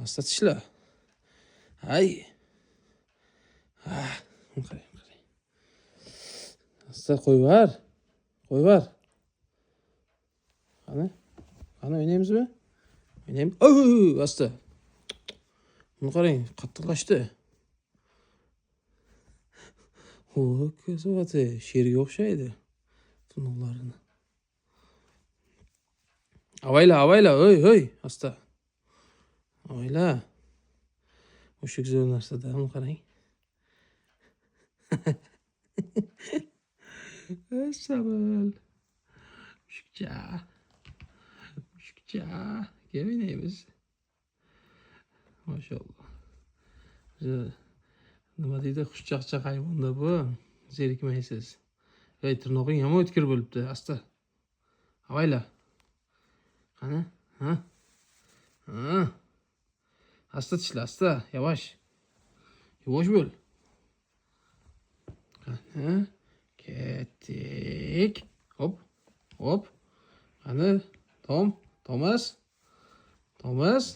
Asta tishla. Hay. Qarang. Asta qo'yvar. Qo'yvar. Qani o'ynaymizmi? O'ynaymi? Asta. Buni qarang, qattiqlashdi. Ko'zavati sherga o'xshaydi. Tunuqlarini. Avayla, hoy, asta. Avayla. Mushuk zo'r narsada, buni qarang. Savol. Mushukcha. Kelib o'ynaymiz. Mashalloh. Nima deydi, xushchaqchaq hayvonda bu. Zerikmaysiz. Ey, tirnog'ing ham o'tkir bo'libdi, asta. Avayla. Qani? Ha? Asta tishla, asta, yavaş. Yavaş bo'l. Qani? Ketdik. Hop. Qani? Thomas. Thomas.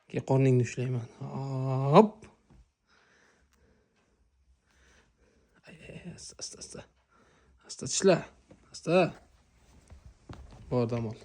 Ke qorningni ushlayman. Hop. Asta tishla. Asta. Bor dam ol.